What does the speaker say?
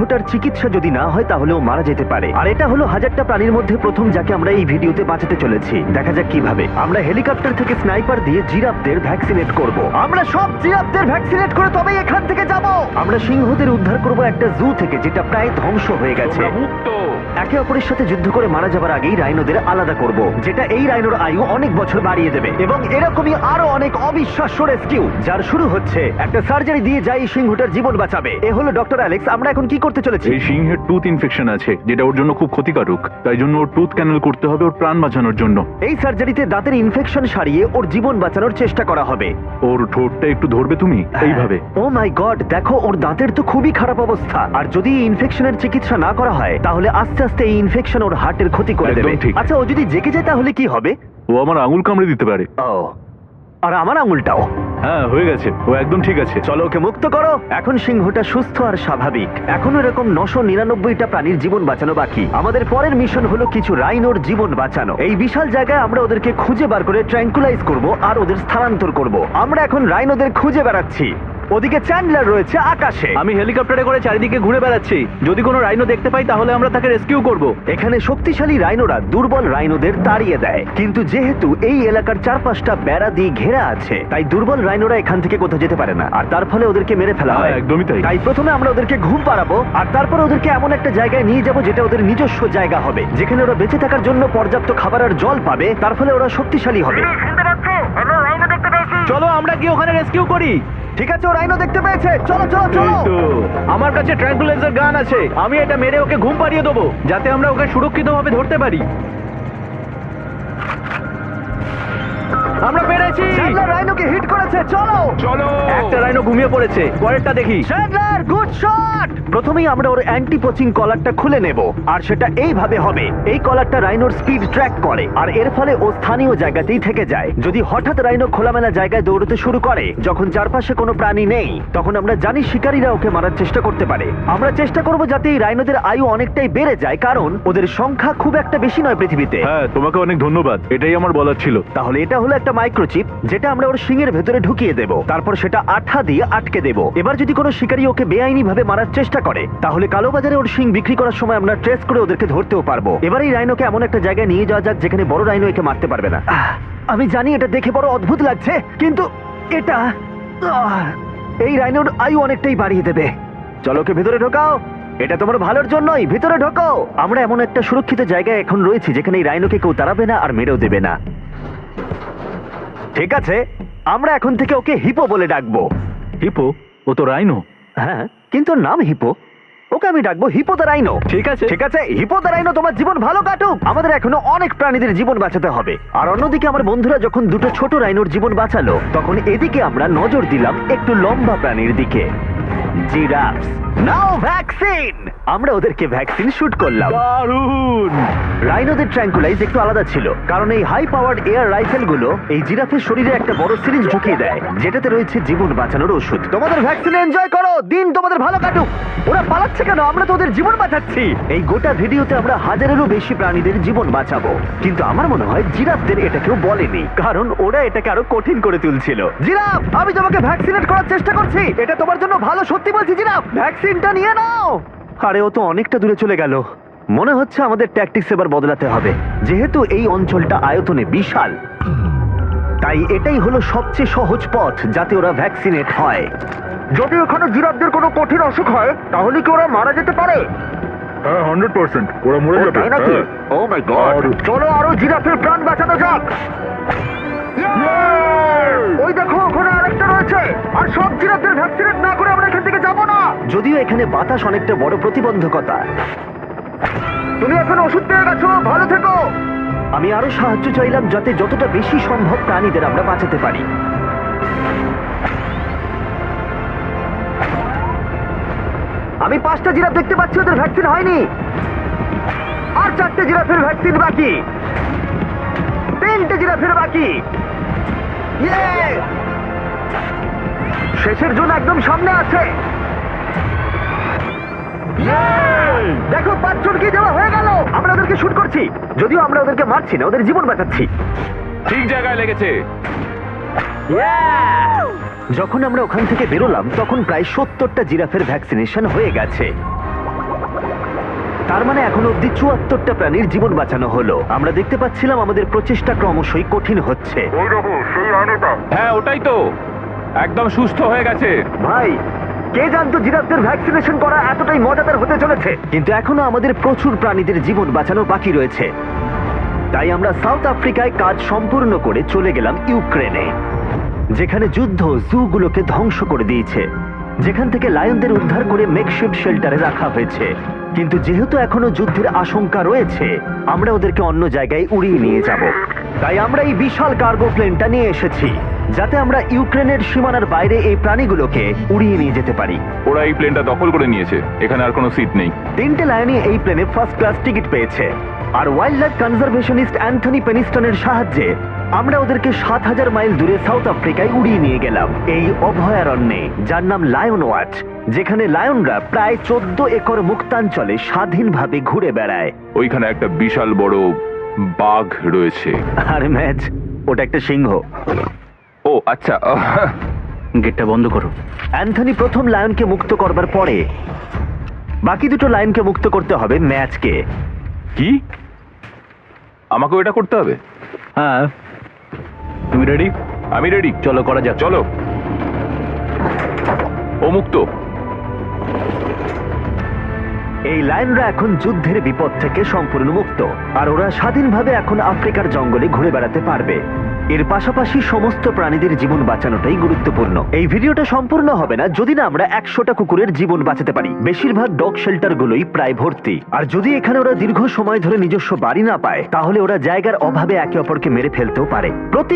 ওটার চিকিৎসা যদি না হয় তাহলে ও মারা যেতে পারে। আর এটা হলো হাজারটা প্রাণীর মধ্যে প্রথম যাকে আমরা এই ভিডিওতে বাঁচাতে চলেছি। দেখা যাক কিভাবে। আমরা হেলিকপ্টার থেকে স্নাইপার দিয়ে জিরাফদের ভ্যাকসিনেট করব। আমরা সব জিরাফদের ভ্যাকসিনেট করে তবেই এখান থেকে যাব। আমরা সিংহদের উদ্ধার করব একটা জু থেকে যেটা প্রায় ধ্বংস হয়ে গেছে। একে অপরের সাথে যুদ্ধ করে মারা যাবার আগেই রাইনোদের আলাদা করব, যেটা এই রাইনোর আয়ু অনেক বছর বাড়িয়ে দেবে। এবং এরকমই আরো অনেক অবিশ্বাস্য রেস্কিউ যার শুরু হচ্ছে একটা সার্জারি দিয়ে যাই সিংহটার জীবন বাঁচাবে। এ হলো ডক্টর অ্যালেক্স। আমরা এখন কি করতে চলেছি? এই সিংহের টুথ ইনফেকশন আছে যেটা ওর জন্য খুব ক্ষতিকারক, তাই জন্য ওর টুথ ক্যানেল করতে হবে ওর প্রাণ বাঁচানোর জন্য। এই সার্জারিতে দাঁতের ইনফেকশন সারিয়ে ওর জীবন বাঁচানোর চেষ্টা করা হবে। ওর ঠোঁটটা একটু ধরবে তুমি এইভাবে। ও মাই গড, দেখো ওর দাঁতের তো খুবই খারাপ অবস্থা। আর যদি এই ইনফেকশনের চিকিৎসা না করা হয় তাহলে আস্তে আস্তে এই ইনফেকশন ওর হার্টের ক্ষতি করে দেবে। একদম ঠিক। আচ্ছা, ও যদি জেগে যায় তাহলে কি হবে? ও আমার আঙুল কামড়ে দিতে পারে। ও, আর আমার আঙুলটাও। হ্যাঁ, হয়ে গেছে, ও একদম ঠিক আছে। চলো ওকে মুক্ত করো। এখন সিংহটা সুস্থ আর স্বাভাবিক। এখনো এরকম 999টা প্রাণীর জীবন বাঁচানো বাকি। আমাদের পরের মিশন হলো কিছু রাইনোর জীবন বাঁচানো। এই বিশাল জায়গায় আমরা ওদেরকে খুঁজে বার করে ট্র্যাঙ্কুলাইজ করব আর ওদের স্থানান্তর করব। আমরা এখন রাইনোদের খুঁজে বেড়াচ্ছি। ওদিকে চ্যান্ডলার রয়েছে আকাশে। আমি হেলিকপ্টারে করে চারিদিকে ঘুরে বেড়াচ্ছি। যদি কোনো রাইনো দেখতে পাই তাহলে আমরা তাকে রেস্কিউ করব। এখানে শক্তিশালী রাইনোরা দুর্বল রাইনোদের তাড়িয়ে দেয়, কিন্তু যেহেতু এই এলাকার চারপাশটা বেড়া দিয়ে ঘেরা আছে তাই দুর্বল রাইনোরা এখান থেকে কোথাও যেতে পারে না, আর তার ফলে ওদেরকে মেরে ফেলা হয়। হ্যাঁ, একদমই তাই। তাই প্রথমে আমরা ওদেরকে ঘুম পাড়াবো আর তারপর ওদেরকে এমন একটা জায়গায় নিয়ে যাব যেটা ওদের নিজস্ব জায়গা হবে, যেখানে ওরা বেঁচে থাকার জন্য পর্যাপ্ত খাবার আর জল পাবে। তার ফলে ওরা শক্তিশালী হবে। চলো আমরা গিয়ে ওখানে রেস্কিউ করি। ঠিক আছে, ও রাইনো দেখতে পেয়েছে। চলো চলো চলো। এই তো, আমার কাছে ট্র্যাঙ্কুলাইজার গান আছে। আমি এটা মেরে ওকে ঘুম পাড়িয়ে দেবো যাতে আমরা ওকে সুরক্ষিতভাবে ধরতে পারি। আমরা পেরেছি। চ্যান্ডলার রাইনোকে হিট করেছে। চলো চলো। একটা রাইনো ঘুমিয়ে পড়েছে, পরেরটা দেখি। Chandler, good shot. প্রথমেই আমরা ওর অ্যান্টি পোচিং কলারটা খুলে নেব, আর সেটা এইভাবে হবে। এই কলারটা রাইনোর স্পিড ট্র্যাক করে, আর এর ফলে ও স্থানীয় জায়গাতেই থেকে যায়। যদি হঠাৎ রাইনো খোলামেলা জায়গায় দৌড়তে শুরু করে যখন চারপাশে কোনো প্রাণী নেই, তখন আমরা জানি শিকারীরা ওকে মারার চেষ্টা করতে পারে। আমরা চেষ্টা করব যাতে এই রাইনোদের আয়ু অনেকটাই বেড়ে যায়, কারণ ওদের সংখ্যা খুব একটা বেশি নয় পৃথিবীতে। হ্যাঁ, তোমাকে অনেক ধন্যবাদ, এটাই আমার বলার ছিল। তাহলে এটা হলো একটা মাইক্রোচিপ যেটা আমরা ওর শিংয়ের ভেতরে ঢুকিয়ে দেব, তারপর সেটা আঠা দিয়ে আটকে দেব। এবার যদি কোনো শিকারী ওকে বেআইনি ভাবে মারার চেষ্টা করে তাহলে কালোবাজারে ওর শিং বিক্রি করার সময় আমরা ট্রেস করে ওদেরকে ধরতেও পারবো। এবার এই রাইনোকে এমন একটা জায়গায় নিয়ে যাওয়া যাক যেখানে বড় রাইনো একে মারতে পারবে না। আমি জানি এটা দেখে বড় অদ্ভুত লাগছে, কিন্তু এটা এই রাইনোর আয়ু অনেকটাই বাড়িয়ে দেবে। চলো ওকে ভেতরে ঢোকাও, এটা তোমার ভালোর জন্যই। ভিতরে ঢোকো। আমরা এমন একটা সুরক্ষিত জায়গায় এখন রয়েছি যেখানে এই রাইনোকে কেউ তাড়াবে না আর মেরেও দেবে না। ঠিক আছে, আমরা এখন থেকে ওকে হিপো বলে ডাকবো। হিপো? ও তো রাইনো। হ্যাঁ, কিন্তু ওর নাম হিপো। ওকে আমি ডাকবো হিপো দ্য রাইনো। ঠিক আছে। ঠিক আছে, হিপো দ্য রাইনো, তোমার জীবন ভালো কাটুক। আমাদের এখনো অনেক প্রাণীদের জীবন বাঁচাতে হবে। আর অন্যদিকে আমার বন্ধুরা যখন দুটো ছোট রাইনোর জীবন বাঁচালো, তখন এদিকে আমরা নজর দিলাম একটু লম্বা প্রাণীর দিকে, জিরাফস। নাও ভ্যাকসিন। আমরা ওদেরকে ভ্যাকসিন শুট করলাম। দারুণ। রাইনোদের ট্র্যাঙ্কুলাইজ একটু আলাদা ছিল, কারণ এই হাই পাওয়ার্ড এয়ার রাইফেল গুলো এই জিরাফের শরীরে একটা বড় সিরিঞ্জ ঢুকিয়ে দেয় যেটাতে রয়েছে জীবন বাঁচানোর ওষুধ। তোমাদের ভ্যাকসিন এনজয় করো, দিন তোমাদের ভালো কাটুক। ওরা পালাচ্ছে কেন? আমরা তো ওদের জীবন বাঁচাচ্ছি। এই গোটা ভিডিওতে আমরা হাজারেরও বেশি প্রাণীদের জীবন বাঁচাবো, কিন্তু আমার মনে হয় জিরাফদের এটা কেউ বলেনি, কারণ ওরা এটাকে আরো কঠিন করে তুলছিল। জিরাফ, আমি তোমাকে ভ্যাকসিনেট করার চেষ্টা করছি। এটা তোমার জন্য ভালো, সত্যি বলছি জিরাফ। ভ্যাকসিনটা নিয়ে নাও। আরে ও তো অনেকটা দূরে চলে গেল। মনে হচ্ছে আমাদের ট্যাকটিক্স এবার বদলাতে হবে। যেহেতু এই অঞ্চলটা আয়তনে বিশাল, তাই এটাই হলো সবচেয়ে সহজ পথ যাতে ওরা ভ্যাকসিনেট হয়। যদি ওখানে জিরাফদের কোনো কঠিন অসুখ হয় তাহলে কি ওরা মারা যেতে পারে? হ্যাঁ, 100% ওরা মরে যাবে। তাই নাকি? ও মাই গড, চলো আরো জিরাফের প্রাণ বাঁচানো যাক। ওই দেখো, ওখানে আরেকটা রয়েছে। আর সব জিরাফদের ভ্যাকসিনেট না করে আমরা এখান থেকে যাব না। যদিও এখানে বাতাস অনেকটা বড় প্রতিবন্ধকতা। তুমি এখন ওষুধ পেয়ে গেছো, ভালো থেকো। আমি আরো সাহায্য চাইলাম যাতে যতটা বেশি সম্ভব প্রাণীদের আমরা বাঁচাতে পারি। আমি 5টা জিরাফ দেখতে পাচ্ছি, ওদের ভ্যাকসিন হয়নি। আর 4টে জিরাফের ভ্যাকসিন বাকি। 3টে জিরাফের বাকি। ইয়ে! শেষের জন একদম সামনে আছে। দেখো, 5 জনকে দেওয়া হয়ে গেল। আমরা ওদেরকে শুট করছি, যদিও আমরা ওদেরকে মারছি না, ওদের জীবন বাঁচাচ্ছি। ঠিক জায়গায় লেগেছে। যখন আমরা ওখান থেকে বেরোলাম তখন প্রায় 70টা জিরাফের ভ্যাকসিনেশন হয়ে গেছে। তার মানে এখন অব্দি 74টা প্রাণীর জীবন বাঁচানো হলো। আমরা দেখতে পাচ্ছিলাম আমাদের প্রচেষ্টা ক্রমশই কঠিন হচ্ছে। হ্যাঁ ওটাই তো, একদম সুস্থ হয়ে গেছে। ভাই, কে জানতো জিরাফদের ভ্যাকসিনেশন করা এতটাই মজাদার হতে চলেছে। কিন্তু এখনো আমাদের প্রচুর প্রাণীদের জীবন বাঁচানো বাকি রয়েছে। তাই আমরা সাউথ আফ্রিকায় কাজ সম্পূর্ণ করে চলে গেলাম ইউক্রেনে, যেখানে যুদ্ধ জুগুলোকে ধ্বংস করে দিয়েছে, যেখান থেকে লায়নদের উদ্ধার করে মেকশিফট শেল্টারে রাখা হয়েছে। কিন্তু যেহেতু এখনো যুদ্ধের আশঙ্কা রয়েছে, আমরা ওদেরকে অন্য জায়গায় উড়িয়ে নিয়ে যাব। তাই আমরা এই বিশাল কার্গো প্লেনটা নিয়ে এসেছি, যাতে আমরা ইউক্রেনের সীমানার বাইরে এই প্রাণীগুলোকে উড়িয়ে নিয়ে যেতে পারি। ওরা এই প্লেনটা দখল করে নিয়েছে, এখানে আর কোনো সিট নেই। 3টে লায়নই এই প্লেনে ফার্স্ট ক্লাস টিকিট পেয়েছে। আর ওয়াইল্ড লাইফ কনজারভেশনিস্ট অ্যান্থনি পেনিস্টনের সাহায্যে আমরা ওদেরকে 7000 মাইল দূরে সাউথ আফ্রিকায় উড়িয়ে নিয়ে গেলাম, এই অভয়ারণ্যে, যার নাম লায়ন ওয়াচ, যেখানে লায়নরা প্রায় 14 একর মুক্তাঞ্চলে স্বাধীনভাবে ঘুরে বেড়ায়। ওইখানে একটা বিশাল বড় বাঘ রয়েছে। আর ম্যাচ, ওটা একটা সিংহ। ও আচ্ছা। গেটটা বন্ধ করো। অ্যান্থনি প্রথম লায়নকে মুক্ত করবার পরে বাকি দুটো লায়নকে মুক্ত করতে হবে ম্যাচকে। কি, আমাকেও এটা করতে হবে? হ্যাঁ, তুমি রেডি? আমি রেডি। চলো করা যাক। চলো। ও মুক্ত। এই লায়নরা এখন যুদ্ধের বিপদ থেকে সম্পূর্ণ মুক্ত, আর ওরা স্বাধীনভাবে এখন আফ্রিকার জঙ্গলে ঘুরে বেড়াতে পারবে। এর পাশাপাশি সমস্ত প্রাণীদের জীবন বাঁচানোটাই গুরুত্বপূর্ণ। এই ভিডিওটা সম্পূর্ণ হবে না যদি না আমরা 100টা কুকুরের জীবন বাঁচাতে পারি। বেশিরভাগ ডগ শেল্টারগুলোই প্রায় ভর্তি, আর যদি এখানে ওরা দীর্ঘ সময় ধরে নিজস্ব বাড়ি না পায়, তাহলে ওরা জায়গার অভাবে একে অপরকে মেরে ফেলতেও পারে। প্রতি